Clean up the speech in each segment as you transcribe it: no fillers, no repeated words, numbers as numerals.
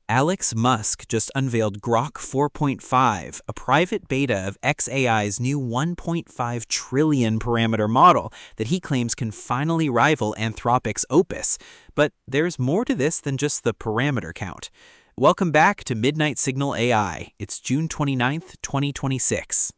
Alex Musk just unveiled Grok 4.5, a private beta of xAI's new 1.5 trillion parameter model that he claims can finally rival Anthropic's Opus. But there's more to this than just the parameter count. Welcome back to Midnight Signal AI. It's June 29th, 2026.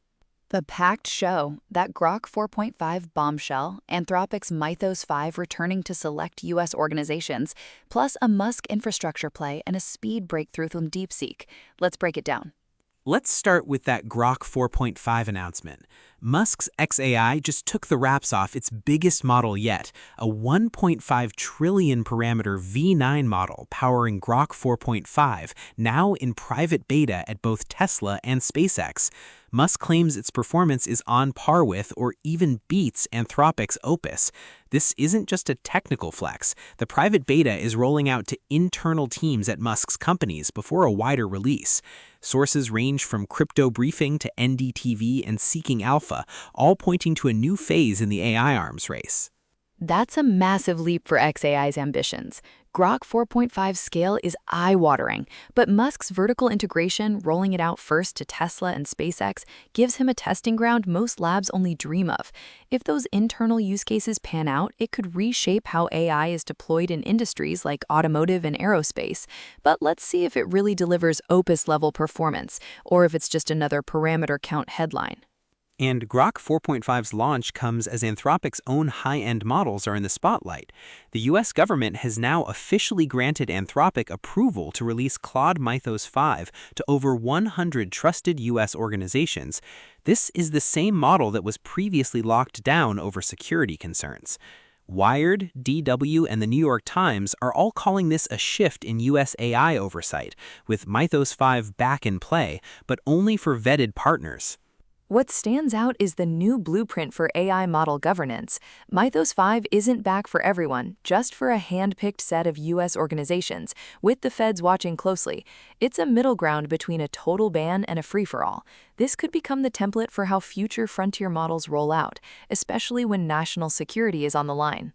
The packed show, that Grok 4.5 bombshell, Anthropic's Mythos 5 returning to select U.S. organizations, plus a Musk infrastructure play and a speed breakthrough from DeepSeek. Let's break it down. Let's start with that Grok 4.5 announcement. Musk's xAI just took the wraps off its biggest model yet, a 1.5 trillion parameter V9 model powering Grok 4.5, now in private beta at both Tesla and SpaceX. Musk claims its performance is on par with or even beats Anthropic's Opus. This isn't just a technical flex. The private beta is rolling out to internal teams at Musk's companies before a wider release. Sources range from Crypto Briefing to NDTV and Seeking Alpha, all pointing to a new phase in the AI arms race. That's a massive leap for xAI's ambitions. Grok 4.5 scale is eye-watering, but Musk's vertical integration, rolling it out first to Tesla and SpaceX, gives him a testing ground most labs only dream of. If those internal use cases pan out, it could reshape how AI is deployed in industries like automotive and aerospace. But let's see if it really delivers Opus-level performance, or if it's just another parameter count headline. And Grok 4.5's launch comes as Anthropic's own high-end models are in the spotlight. The U.S. government has now officially granted Anthropic approval to release Claude Mythos 5 to over 100 trusted U.S. organizations. This is the same model that was previously locked down over security concerns. Wired, DW, and the New York Times are all calling this a shift in U.S. AI oversight, with Mythos 5 back in play, but only for vetted partners. What stands out is the new blueprint for AI model governance. Mythos 5 isn't back for everyone, just for a hand-picked set of U.S. organizations, with the feds watching closely. It's a middle ground between a total ban and a free-for-all. This could become the template for how future frontier models roll out, especially when national security is on the line.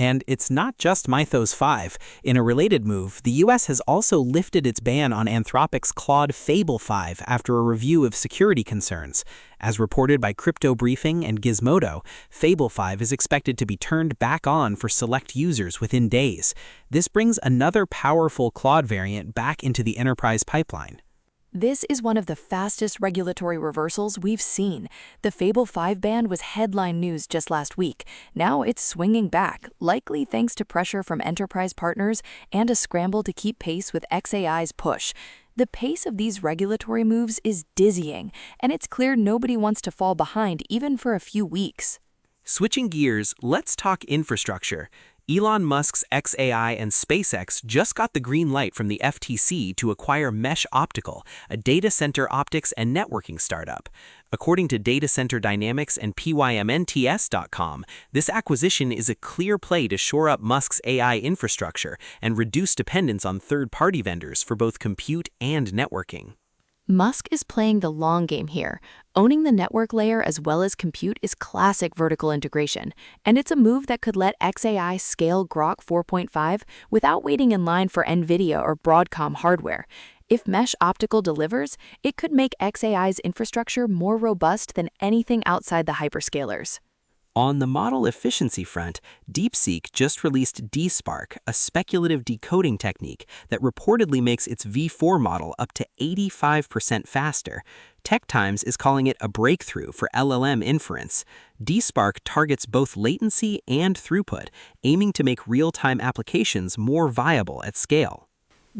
And it's not just Mythos 5. In a related move, the U.S. has also lifted its ban on Anthropic's Claude Fable 5 after a review of security concerns. As reported by Crypto Briefing and Gizmodo, Fable 5 is expected to be turned back on for select users within days. This brings another powerful Claude variant back into the enterprise pipeline. This is one of the fastest regulatory reversals we've seen. The Fable 5 ban was headline news just last week. Now it's swinging back, likely thanks to pressure from enterprise partners and a scramble to keep pace with xAI's push. The pace of these regulatory moves is dizzying, and it's clear nobody wants to fall behind even for a few weeks. Switching gears, let's talk infrastructure. Elon Musk's xAI and SpaceX just got the green light from the FTC to acquire Mesh Optical, a data center optics and networking startup. According to Data Center Dynamics and PYMNTS.com, this acquisition is a clear play to shore up Musk's AI infrastructure and reduce dependence on third-party vendors for both compute and networking. Musk is playing the long game here. Owning the network layer as well as compute is classic vertical integration, and it's a move that could let xAI scale Grok 4.5 without waiting in line for Nvidia or Broadcom hardware. If Mesh Optical delivers, it could make xAI's infrastructure more robust than anything outside the hyperscalers. On the model efficiency front, DeepSeek just released DSpark, a speculative decoding technique that reportedly makes its V4 model up to 85% faster. Tech Times is calling it a breakthrough for LLM inference. DSpark targets both latency and throughput, aiming to make real-time applications more viable at scale.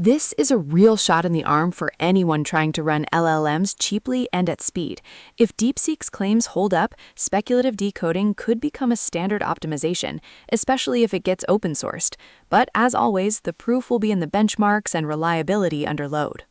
This is a real shot in the arm for anyone trying to run LLMs cheaply and at speed. If DeepSeek's claims hold up, speculative decoding could become a standard optimization, especially if it gets open-sourced. But as always, the proof will be in the benchmarks and reliability under load.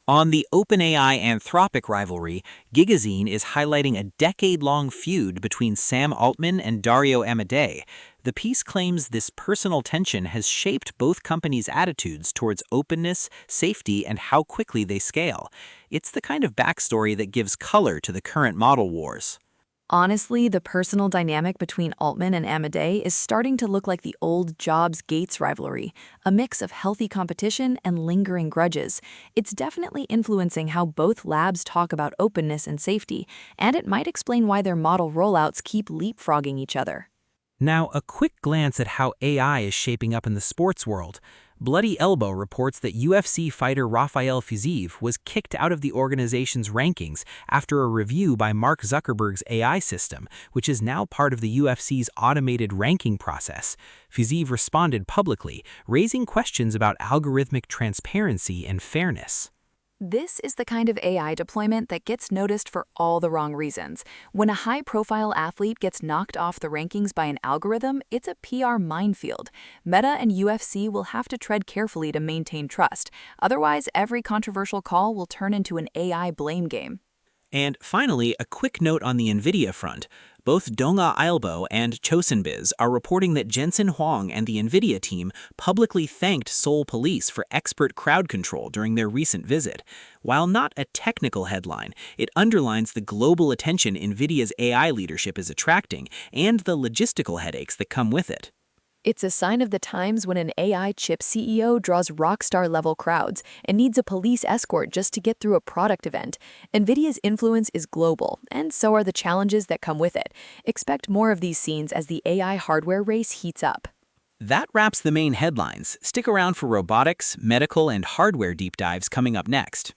On the OpenAI-Anthropic rivalry, Gigazine is highlighting a decade-long feud between Sam Altman and Dario Amodei. The piece claims this personal tension has shaped both companies' attitudes towards openness, safety, and how quickly they scale. It's the kind of backstory that gives color to the current model wars. Honestly, the personal dynamic between Altman and Amadei is starting to look like the old Jobs-Gates rivalry, a mix of healthy competition and lingering grudges. It's definitely influencing how both labs talk about openness and safety, and it might explain why their model rollouts keep leapfrogging each other. Now, a quick glance at how AI is shaping up in the sports world. Bloody Elbow reports that UFC fighter Rafael Fiziev was kicked out of the organization's rankings after a review by Mark Zuckerberg's AI system, which is now part of the UFC's automated ranking process. Fiziev responded publicly, raising questions about algorithmic transparency and fairness. This is the kind of AI deployment that gets noticed for all the wrong reasons. When a high-profile athlete gets knocked off the rankings by an algorithm, it's a PR minefield. Meta and UFC will have to tread carefully to maintain trust. Otherwise, every controversial call will turn into an AI blame game. And finally, a quick note on the Nvidia front. Both Donga Ailbo and Chosenbiz are reporting that Jensen Huang and the Nvidia team publicly thanked Seoul police for expert crowd control during their recent visit. While not a technical headline, it underlines the global attention Nvidia's AI leadership is attracting and the logistical headaches that come with it. It's a sign of the times when an AI chip CEO draws rockstar-level crowds and needs a police escort just to get through a product event. Nvidia's influence is global, and so are the challenges that come with it. Expect more of these scenes as the AI hardware race heats up. That wraps the main headlines. Stick around for robotics, medical, and hardware deep dives coming up next.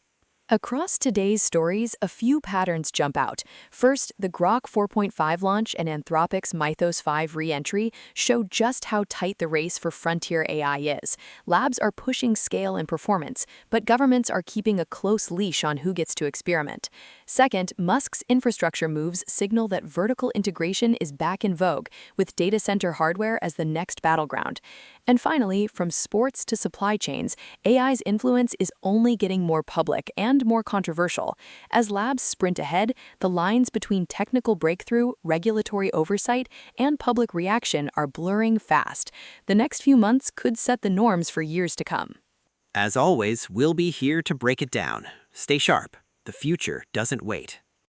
Across today's stories, a few patterns jump out. First, the Grok 4.5 launch and Anthropic's Mythos 5 re-entry show just how tight the race for frontier AI is. Labs are pushing scale and performance, but governments are keeping a close leash on who gets to experiment. Second, Musk's infrastructure moves signal that vertical integration is back in vogue, with data center hardware as the next battleground. And finally, from sports to supply chains, AI's influence is only getting more public and more controversial. As labs sprint ahead, the lines between technical breakthrough, regulatory oversight, and public reaction are blurring fast. The next few months could set the norms for years to come. As always, we'll be here to break it down. Stay sharp. The future doesn't wait.